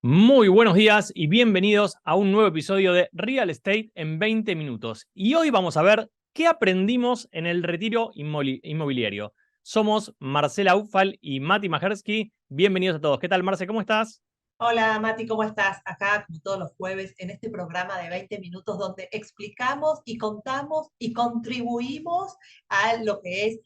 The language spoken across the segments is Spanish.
Muy buenos días y bienvenidos a un nuevo episodio de Real Estate en 20 minutos. Y hoy vamos a ver qué aprendimos en el retiro inmobiliario. Somos Marcela Ufal y Mati Majersky. Bienvenidos a todos. ¿Qué tal, Marce? ¿Cómo estás? Hola Mati, ¿cómo estás? Acá, como todos los jueves, en este programa de 20 minutos donde explicamos y contamos y contribuimos a lo que es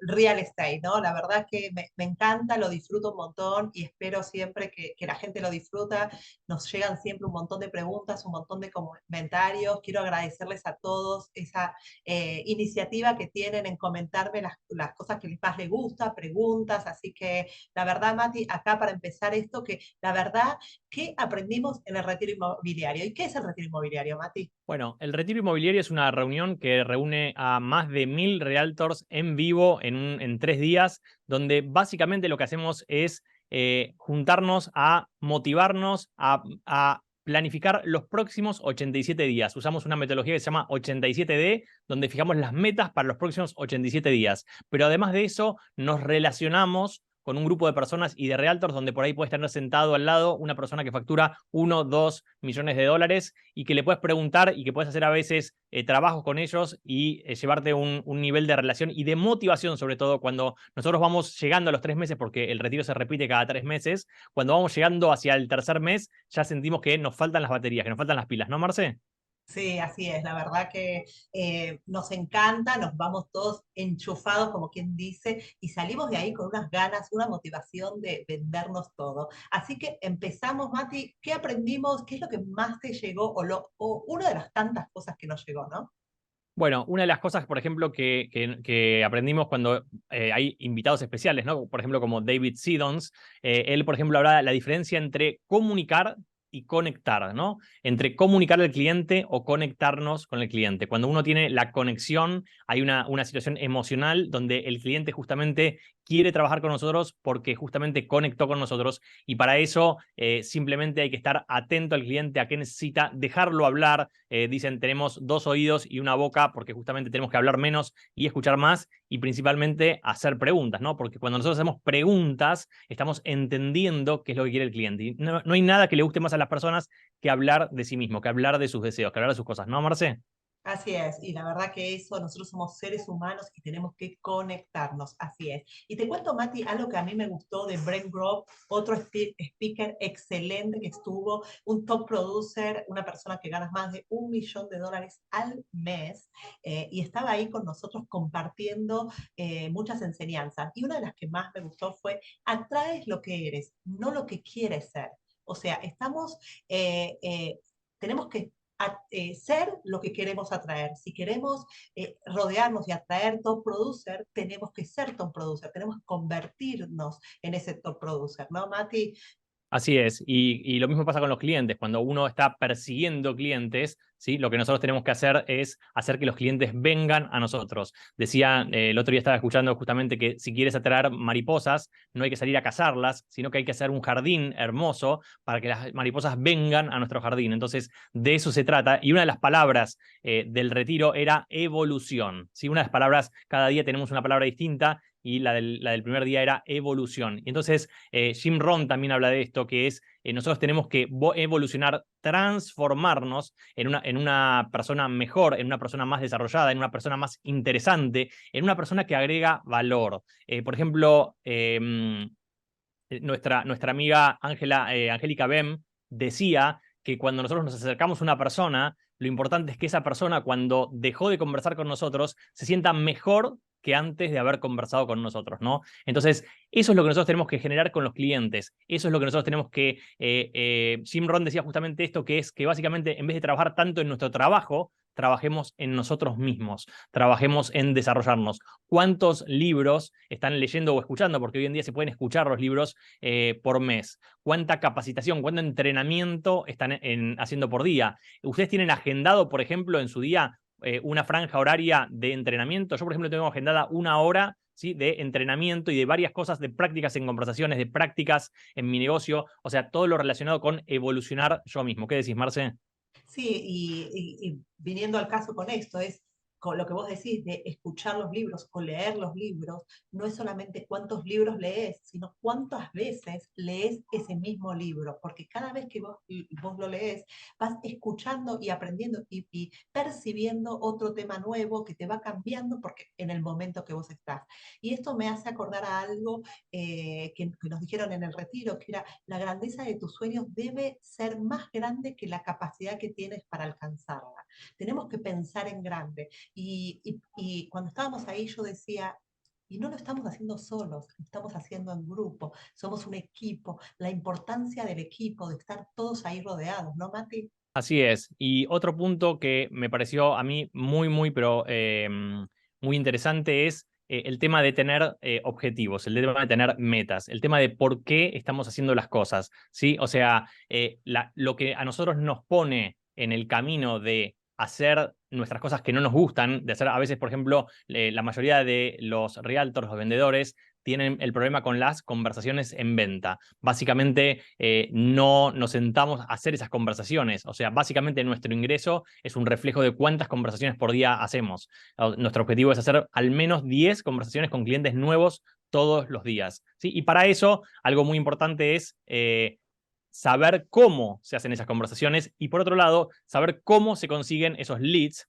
real estate, ¿no? La verdad que me encanta, lo disfruto un montón y espero siempre que la gente lo disfruta. Nos llegan siempre un montón de preguntas, un montón de comentarios. Quiero agradecerles a todos esa iniciativa que tienen en comentarme las cosas que más les gusta, preguntas, así que la verdad, Mati, acá para empezar esto, que la verdad, ¿qué aprendimos en el retiro inmobiliario? ¿Y qué es el retiro inmobiliario, Mati? Bueno, el retiro inmobiliario es una reunión que reúne a más de 1000 realtors en vivo en 3 días, donde básicamente lo que hacemos es juntarnos a motivarnos a planificar los próximos 87 días. Usamos una metodología que se llama 87D, donde fijamos las metas para los próximos 87 días. Pero además de eso, nos relacionamos con un grupo de personas y de realtors donde por ahí puedes tener sentado al lado una persona que factura 1 o 2 millones de dólares y que le puedes preguntar y que puedes hacer a veces trabajos con ellos y llevarte un nivel de relación y de motivación, sobre todo cuando nosotros vamos llegando a los 3 meses, porque el retiro se repite cada 3 meses. Cuando vamos llegando hacia el tercer mes, ya sentimos que nos faltan las baterías, que nos faltan las pilas, ¿no, Marce? Sí, así es. La verdad que nos encanta, nos vamos todos enchufados, como quien dice, y salimos de ahí con unas ganas, una motivación de vendernos todo. Así que empezamos, Mati. ¿Qué aprendimos? ¿Qué es lo que más te llegó? O una de las tantas cosas que nos llegó, ¿no? Bueno, una de las cosas, por ejemplo, que aprendimos cuando hay invitados especiales, ¿no? Por ejemplo, como David Seddons, él, por ejemplo, habla de la diferencia entre comunicar y conectar, ¿no? Entre comunicar al cliente o conectarnos con el cliente. Cuando uno tiene la conexión, hay una situación emocional donde el cliente justamente quiere trabajar con nosotros porque justamente conectó con nosotros, y para eso simplemente hay que estar atento al cliente, a qué necesita, dejarlo hablar. Dicen, tenemos 2 oídos y una boca porque justamente tenemos que hablar menos y escuchar más, y principalmente hacer preguntas, ¿no? Porque cuando nosotros hacemos preguntas, estamos entendiendo qué es lo que quiere el cliente. Y no hay nada que le guste más a las personas que hablar de sí mismo, que hablar de sus deseos, que hablar de sus cosas, ¿no, Marce? Así es, y la verdad que eso, nosotros somos seres humanos y tenemos que conectarnos, así es. Y te cuento, Mati, algo que a mí me gustó de Brent Grove, otro speaker excelente que estuvo, un top producer, una persona que gana más de $1 millón al mes, y estaba ahí con nosotros compartiendo muchas enseñanzas. Y una de las que más me gustó fue, atraes lo que eres, no lo que quieres ser. O sea, tenemos que ser lo que queremos atraer. Si queremos rodearnos y atraer top producer, tenemos que ser top producer, tenemos que convertirnos en ese top producer, ¿no, Mati? Así es, y lo mismo pasa con los clientes. Cuando uno está persiguiendo clientes, ¿sí? Lo que nosotros tenemos que hacer es hacer que los clientes vengan a nosotros. Decía, el otro día estaba escuchando justamente que si quieres atraer mariposas, no hay que salir a cazarlas, sino que hay que hacer un jardín hermoso para que las mariposas vengan a nuestro jardín. Entonces, de eso se trata. Y una de las palabras del retiro era evolución, ¿sí? Una de las palabras, cada día tenemos una palabra distinta, y la del primer día era evolución. Y entonces Jim Rohn también habla de esto, que es nosotros tenemos que evolucionar, transformarnos en una persona mejor, en una persona más desarrollada, en una persona más interesante, en una persona que agrega valor. Por ejemplo, nuestra amiga Angélica Bem decía que cuando nosotros nos acercamos a una persona, lo importante es que esa persona, cuando dejó de conversar con nosotros, se sienta mejor que antes de haber conversado con nosotros, ¿no? Entonces, eso es lo que nosotros tenemos que generar con los clientes. Eso es lo que nosotros tenemos que... Jim Rohn decía justamente esto, que es que básicamente en vez de trabajar tanto en nuestro trabajo, trabajemos en nosotros mismos, trabajemos en desarrollarnos. ¿Cuántos libros están leyendo o escuchando? Porque hoy en día se pueden escuchar los libros por mes. ¿Cuánta capacitación, cuánto entrenamiento están haciendo por día? ¿Ustedes tienen agendado, por ejemplo, en su día una franja horaria de entrenamiento? Yo, por ejemplo, tengo agendada 1 hora, ¿sí?, de entrenamiento y de varias cosas, de prácticas en conversaciones, de prácticas en mi negocio, o sea, todo lo relacionado con evolucionar yo mismo. ¿Qué decís, Marce? Sí, y viniendo al caso con esto, es con lo que vos decís de escuchar los libros o leer los libros, no es solamente cuántos libros lees, sino cuántas veces lees ese mismo libro, porque cada vez que vos lo lees, vas escuchando y aprendiendo y percibiendo otro tema nuevo que te va cambiando porque en el momento que vos estás. Y esto me hace acordar a algo que nos dijeron en el retiro, que era la grandeza de tus sueños debe ser más grande que la capacidad que tienes para alcanzarla. Tenemos que pensar en grande. Y cuando estábamos ahí yo decía, y no lo estamos haciendo solos, lo estamos haciendo en grupo, somos un equipo, la importancia del equipo, de estar todos ahí rodeados, ¿no, Mati? Así es. Y otro punto que me pareció a mí pero muy interesante es el tema de tener objetivos, el tema de tener metas, el tema de por qué estamos haciendo las cosas, ¿sí? O sea, lo que a nosotros nos pone en el camino de hacer nuestras cosas que no nos gustan, de hacer a veces, por ejemplo, la mayoría de los realtors, los vendedores, tienen el problema con las conversaciones en venta. Básicamente, no nos sentamos a hacer esas conversaciones. O sea, básicamente nuestro ingreso es un reflejo de cuántas conversaciones por día hacemos. Nuestro objetivo es hacer al menos 10 conversaciones con clientes nuevos todos los días, ¿sí? Y para eso, algo muy importante es saber cómo se hacen esas conversaciones y, por otro lado, saber cómo se consiguen esos leads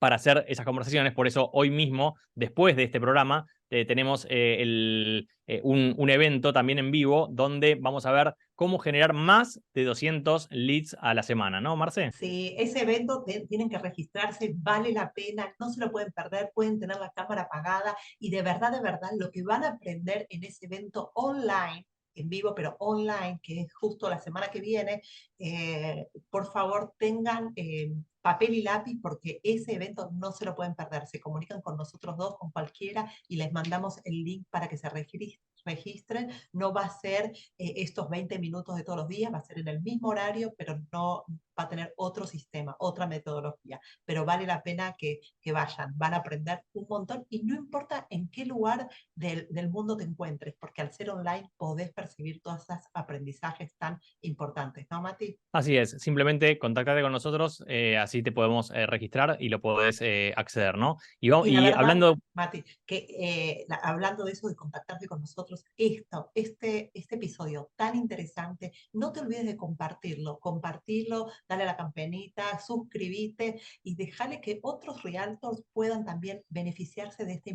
para hacer esas conversaciones. Por eso hoy mismo, después de este programa, tenemos un evento también en vivo donde vamos a ver cómo generar más de 200 leads a la semana, ¿no, Marce? Sí, ese evento tienen que registrarse, vale la pena, no se lo pueden perder, pueden tener la cámara apagada y de verdad, lo que van a aprender en ese evento online, en vivo, pero online, que es justo la semana que viene, por favor tengan papel y lápiz porque ese evento no se lo pueden perder. Se comunican con nosotros dos, con cualquiera, y les mandamos el link para que se registren. No va a ser estos 20 minutos de todos los días, va a ser en el mismo horario, pero no va a tener otro sistema, otra metodología. Pero vale la pena que vayan, van a aprender un montón y no importa en qué lugar del mundo te encuentres, porque al ser online podés percibir todos esos aprendizajes tan importantes, ¿no, Mati? Así es, simplemente contactate con nosotros, así te podemos registrar y lo podés acceder, ¿no? Y la Y verdad, hablando. Mati, que hablando de eso, de contactarte con nosotros, este episodio tan interesante, no te olvides de compartirlo, dale a la campanita, suscríbete y déjale que otros realtors puedan también beneficiarse de esta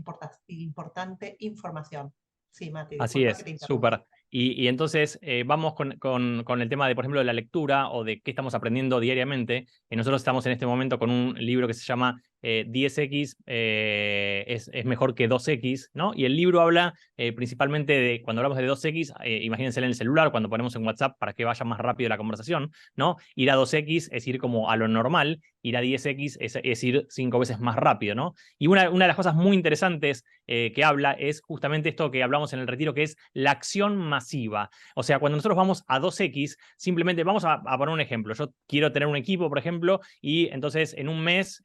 importante información. Sí, Mati, Así disculpa que es, te interrumpa. súper. Y entonces vamos con el tema de, por ejemplo, de la lectura o de qué estamos aprendiendo diariamente. Nosotros estamos en este momento con un libro que se llama 10X es mejor que 2X, ¿no? Y el libro habla principalmente de, cuando hablamos de 2X, imagínense en el celular, cuando ponemos en WhatsApp para que vaya más rápido la conversación, ¿no? Ir a 2X es ir como a lo normal, ir a 10X es ir 5 veces más rápido, ¿no? Y una de las cosas muy interesantes que habla es justamente esto que hablamos en el retiro, que es la acción masiva. O sea, cuando nosotros vamos a 2X, simplemente vamos a poner un ejemplo. Yo quiero tener un equipo, por ejemplo, y entonces en un mes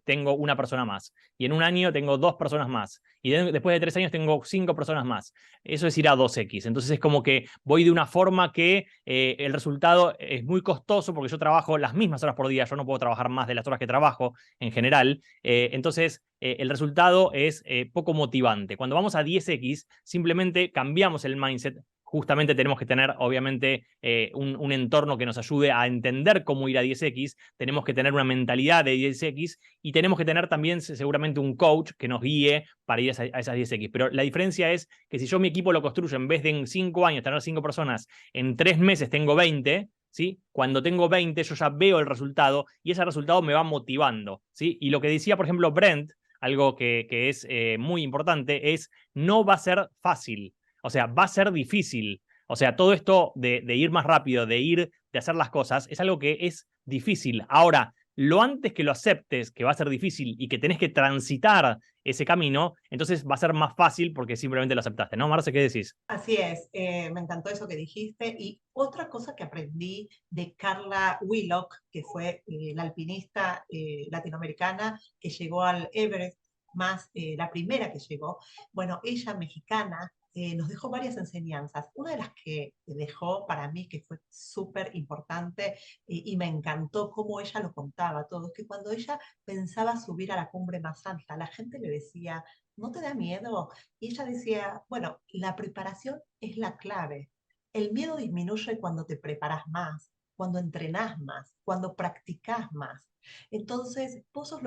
tengo una persona más. Y en un año tengo 2 personas más. Y después de 3 años tengo 5 personas más. Eso es ir a 2X. Entonces es como que voy de una forma que el resultado es muy costoso porque yo trabajo las mismas horas por día. Yo no puedo trabajar más de las horas que trabajo en general. Entonces el resultado es poco motivante. Cuando vamos a 10X, simplemente cambiamos el mindset. Justamente tenemos que tener, obviamente, un entorno que nos ayude a entender cómo ir a 10X. Tenemos que tener una mentalidad de 10X y tenemos que tener también seguramente un coach que nos guíe para ir a esas 10X. Pero la diferencia es que si yo mi equipo lo construyo, en vez de en 5 años tener 5 personas, en 3 meses tengo 20, ¿sí? Cuando tengo 20 yo ya veo el resultado y ese resultado me va motivando, ¿sí? Y lo que decía, por ejemplo, Brent, algo que es muy importante, es no va a ser fácil, o sea, va a ser difícil. O sea, todo esto de ir más rápido, de hacer las cosas, es algo que es difícil. Ahora, lo antes que lo aceptes, que va a ser difícil y que tenés que transitar ese camino, entonces va a ser más fácil porque simplemente lo aceptaste, ¿no, Marce? ¿Qué decís? Así es, me encantó eso que dijiste. Y otra cosa que aprendí de Carla Willock, que fue la alpinista latinoamericana que llegó al Everest, más la primera que llegó. Bueno, ella mexicana nos dejó varias enseñanzas. Una de las que dejó para mí, que fue súper importante y me encantó cómo ella lo contaba todo, es que cuando ella pensaba subir a la cumbre más alta, la gente le decía, ¿no te da miedo? Y ella decía, bueno, la preparación es la clave. El miedo disminuye cuando te preparas más, cuando entrenás más, cuando practicás más. Entonces, vos sos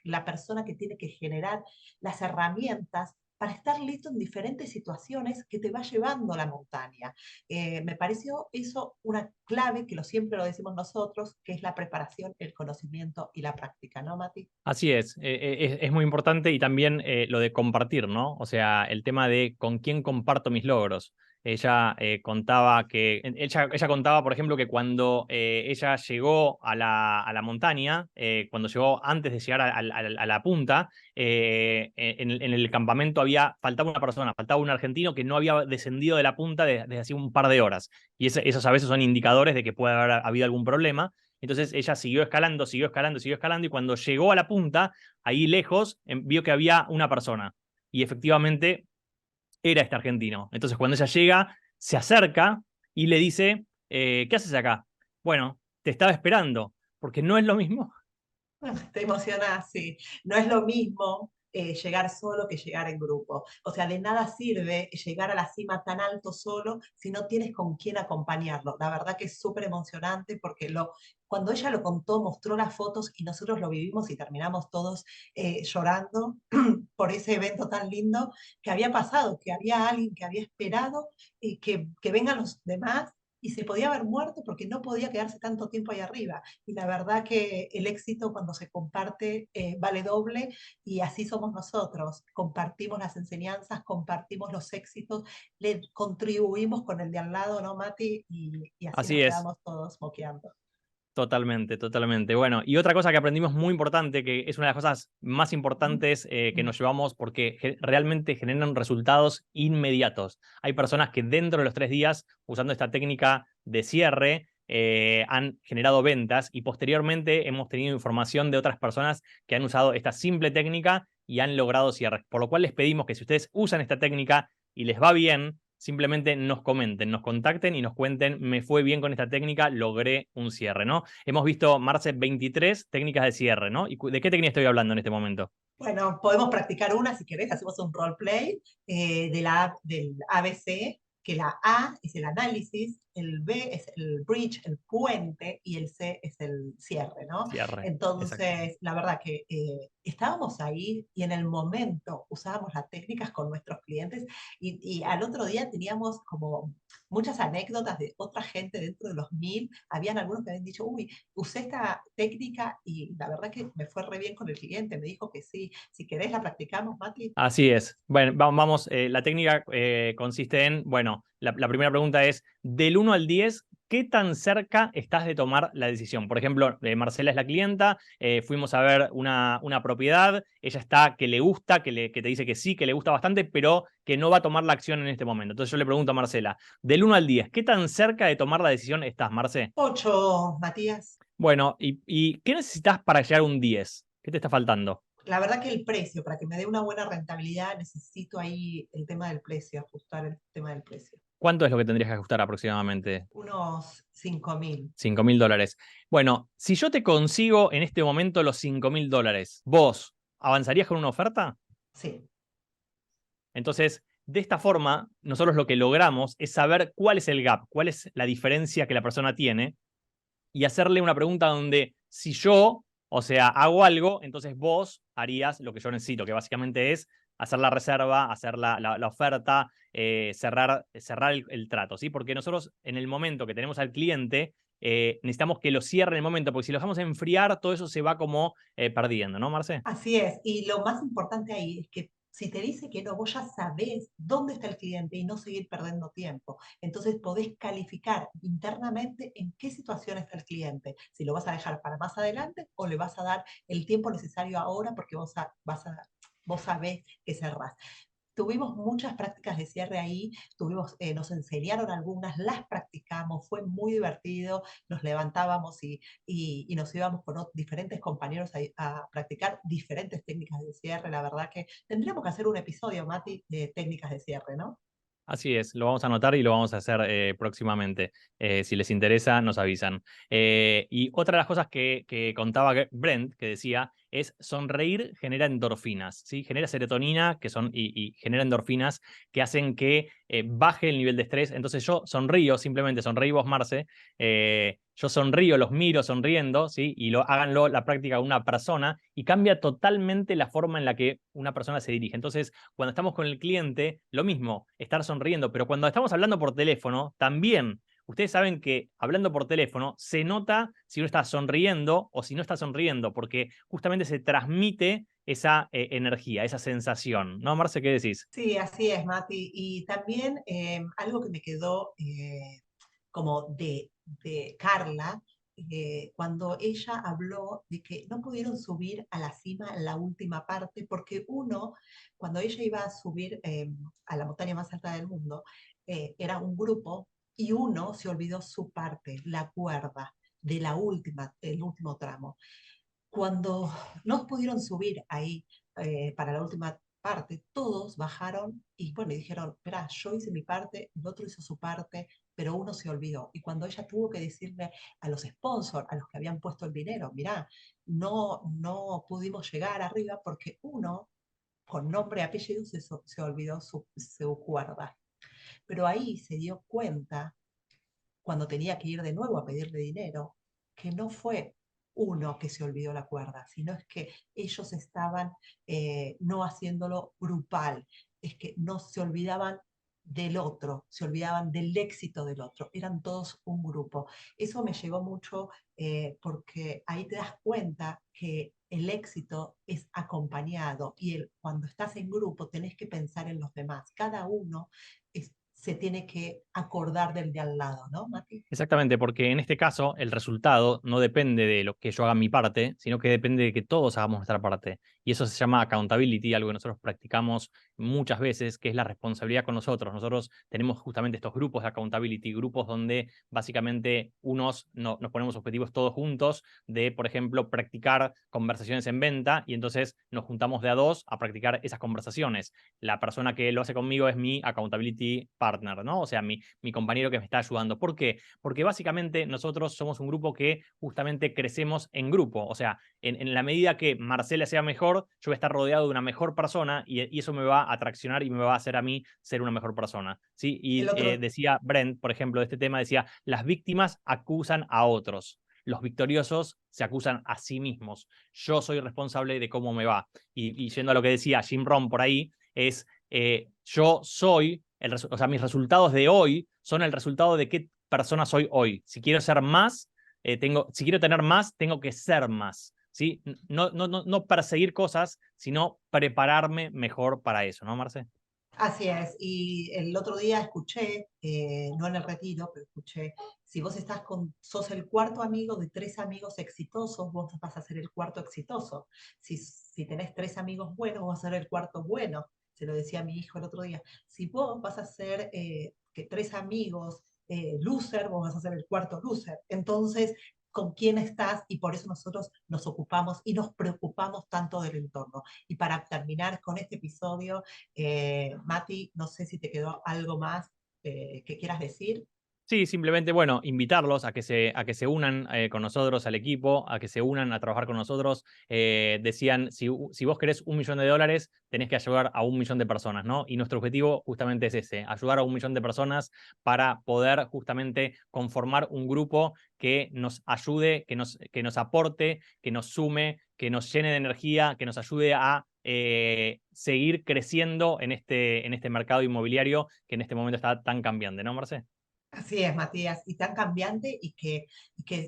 la persona que tiene que generar las herramientas para estar listo en diferentes situaciones que te va llevando a la montaña. Me pareció eso una clave, que siempre lo decimos nosotros, que es la preparación, el conocimiento y la práctica, ¿no, Mati? Así es muy importante y también lo de compartir, ¿no? O sea, el tema de con quién comparto mis logros. Ella contaba ella contaba, por ejemplo, que cuando ella llegó a la montaña, cuando llegó antes de llegar a la punta, en el campamento faltaba una persona, faltaba un argentino que no había descendido de la punta desde hace un par de horas. Y esos a veces son indicadores de que puede haber habido algún problema. Entonces ella siguió escalando, siguió escalando, siguió escalando y cuando llegó a la punta, ahí lejos, vio que había una persona. Y efectivamente era este argentino. Entonces cuando ella llega, se acerca y le dice, ¿qué haces acá? Bueno, te estaba esperando, porque no es lo mismo. Te emocionás, sí. No es lo mismo llegar solo que llegar en grupo. O sea, de nada sirve llegar a la cima tan alto solo si no tienes con quién acompañarlo. La verdad que es súper emocionante porque cuando ella lo contó, mostró las fotos y nosotros lo vivimos y terminamos todos llorando por ese evento tan lindo que había pasado, que había alguien que había esperado que vengan los demás y se podía haber muerto porque no podía quedarse tanto tiempo ahí arriba. Y la verdad que el éxito cuando se comparte vale doble y así somos nosotros. Compartimos las enseñanzas, compartimos los éxitos, le contribuimos con el de al lado, ¿no, Mati? Y así Así nos es. quedamos todos moqueando. Totalmente, totalmente. Bueno, y otra cosa que aprendimos muy importante, que es una de las cosas más importantes que nos llevamos porque realmente generan resultados inmediatos. Hay personas que dentro de los 3 días, usando esta técnica de cierre, han generado ventas y posteriormente hemos tenido información de otras personas que han usado esta simple técnica y han logrado cierres. Por lo cual les pedimos que si ustedes usan esta técnica y les va bien, simplemente nos comenten, nos contacten y nos cuenten, me fue bien con esta técnica, logré un cierre, ¿no? Hemos visto, Marce, 23 técnicas de cierre, ¿no? ¿Y de qué técnica estoy hablando en este momento? Bueno, podemos practicar una si querés, hacemos un roleplay del ABC, que la A es el análisis, el B es el bridge, el puente, y el C es el cierre, ¿no? Cierre, exacto. Entonces, la verdad que estábamos ahí y en el momento usábamos las técnicas con nuestros clientes y al otro día teníamos como muchas anécdotas de otra gente dentro de los 1000. Habían algunos que habían dicho, uy, usé esta técnica y la verdad que me fue re bien con el cliente, me dijo que sí. Si querés la practicamos, Mati. Así es. Bueno, vamos, la técnica consiste en, bueno, la primera pregunta es, del 1 al 10, ¿qué tan cerca estás de tomar la decisión? Por ejemplo, Marcela es la clienta, fuimos a ver una propiedad, ella está que le gusta, que te dice que sí, que le gusta bastante, pero que no va a tomar la acción en este momento. Entonces yo le pregunto a Marcela, del 1 al 10, ¿qué tan cerca de tomar la decisión estás, Marce? 8, Matías. Bueno, ¿y qué necesitas para llegar a un 10? ¿Qué te está faltando? La verdad que el precio, para que me dé una buena rentabilidad, necesito ahí el tema del precio, ajustar el tema del precio. ¿Cuánto es lo que tendrías que ajustar aproximadamente? Unos 5000. $5.000. Bueno, si yo te consigo en este momento los $5.000, ¿vos avanzarías con una oferta? Sí. Entonces, de esta forma, nosotros lo que logramos es saber cuál es el gap, cuál es la diferencia que la persona tiene y hacerle una pregunta donde si yo, o sea, hago algo, entonces vos harías lo que yo necesito, que básicamente es hacer la reserva, hacer la oferta, cerrar el trato, ¿sí? Porque nosotros en el momento que tenemos al cliente, necesitamos que lo cierre en el momento, porque si lo dejamos enfriar, todo eso se va como perdiendo, ¿no, Marce? Así es, y lo más importante ahí es que si te dice que no, vos ya sabés dónde está el cliente y no seguir perdiendo tiempo. Entonces podés calificar internamente en qué situación está el cliente, si lo vas a dejar para más adelante o le vas a dar el tiempo necesario ahora porque vos sabés que cerrás. Tuvimos muchas prácticas de cierre ahí, nos enseñaron algunas, las practicamos, fue muy divertido, nos levantábamos y nos íbamos con diferentes compañeros a practicar diferentes técnicas de cierre. La verdad que tendríamos que hacer un episodio, Mati, de técnicas de cierre, ¿no? Así es, lo vamos a anotar y lo vamos a hacer próximamente. Si les interesa, nos avisan. Y otra de las cosas que contaba Brent, que decía, es sonreír genera endorfinas, ¿sí? Genera serotonina y genera endorfinas que hacen que baje el nivel de estrés. Entonces yo sonrío, simplemente sonreí vos, Marce. Yo sonrío, los miro sonriendo, ¿sí? Y háganlo la práctica con una persona y cambia totalmente la forma en la que una persona se dirige. Entonces, cuando estamos con el cliente, lo mismo, estar sonriendo, pero cuando estamos hablando por teléfono, también, ustedes saben que hablando por teléfono se nota si uno está sonriendo o si no está sonriendo, porque justamente se transmite esa energía, esa sensación. ¿No, Marce, qué decís? Sí, así es, Mati. Y también algo que me quedó como de Carla, cuando ella habló de que no pudieron subir a la cima en la última parte, porque uno, cuando ella iba a subir a la montaña más alta del mundo, era un grupo y uno se olvidó su parte, la cuerda de la última, del último tramo. Cuando no pudieron subir ahí para la última parte, todos bajaron y bueno, y dijeron, espera, yo hice mi parte, el otro hizo su parte, pero uno se olvidó. Y cuando ella tuvo que decirle a los sponsors, a los que habían puesto el dinero, mirá, no pudimos llegar arriba porque uno, con nombre y apellido, se olvidó su cuerda. Pero ahí se dio cuenta cuando tenía que ir de nuevo a pedirle dinero, que no fue uno que se olvidó la cuerda, sino es que ellos estaban no haciéndolo grupal, es que no se olvidaban del otro, se olvidaban del éxito del otro, eran todos un grupo. Eso me llegó mucho porque ahí te das cuenta que el éxito es acompañado y cuando estás en grupo tenés que pensar en los demás. Cada uno se tiene que acordar del de al lado, ¿no, Mati? Exactamente, porque en este caso el resultado no depende de lo que yo haga mi parte, sino que depende de que todos hagamos nuestra parte. Y eso se llama accountability, algo que nosotros practicamos muchas veces, que es la responsabilidad con nosotros. Nosotros tenemos justamente estos grupos de accountability, grupos donde básicamente nos ponemos objetivos todos juntos de, por ejemplo, practicar conversaciones en venta y entonces nos juntamos de a dos a practicar esas conversaciones. La persona que lo hace conmigo es mi accountability partner, ¿no? O sea, mi compañero que me está ayudando. ¿Por qué? Porque básicamente nosotros somos un grupo que justamente crecemos en grupo. O sea, en la medida que Marcela sea mejor, yo voy a estar rodeado de una mejor persona y eso me va a atraccionar y me va a hacer a mí ser una mejor persona. ¿Sí? El Y otro, decía Brent, por ejemplo, de este tema, decía, las víctimas acusan a otros. Los victoriosos se acusan a sí mismos. Yo soy responsable de cómo me va. Y yendo a lo que decía Jim Rohn por ahí, es yo soy, o sea, mis resultados de hoy son el resultado de qué persona soy hoy. Si quiero ser más, si quiero tener más, tengo que ser más. ¿Sí? No perseguir cosas, sino prepararme mejor para eso, ¿no, Marce? así es, y el otro día escuché, no en el retiro, pero escuché, si vos sos el cuarto amigo de tres amigos exitosos, vos vas a ser el cuarto exitoso. Si tenés tres amigos buenos, vos vas a ser el cuarto bueno. Se lo decía a mi hijo el otro día. Si vos vas a ser que tres amigos loser, vos vas a ser el cuarto loser. Entonces, con quién estás y por eso nosotros nos ocupamos y nos preocupamos tanto del entorno. Y para terminar con este episodio, Mati, no sé si te quedó algo más que quieras decir. Sí, simplemente, bueno, invitarlos a que se unan con nosotros al equipo, a que se unan a trabajar con nosotros. Decían, si vos querés $1.000.000, tenés que ayudar a 1.000.000 de personas, ¿no? Y nuestro objetivo justamente es ese, ayudar a 1.000.000 de personas para poder justamente conformar un grupo que nos ayude, que nos aporte, que nos sume, que nos llene de energía, que nos ayude a seguir creciendo en este mercado inmobiliario que en este momento está tan cambiante, ¿no, Marce? Así es, Matías, y tan cambiante y que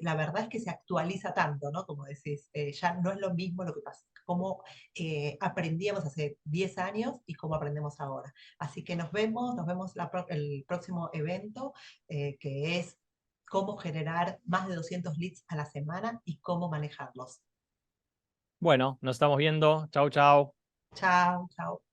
la verdad es que se actualiza tanto, ¿no? Como decís, ya no es lo mismo lo que pasa, como aprendíamos hace 10 años y cómo aprendemos ahora. Así que nos vemos el próximo evento, que es cómo generar más de 200 leads a la semana y cómo manejarlos. Bueno, nos estamos viendo. Chau, chau. Chao, chao.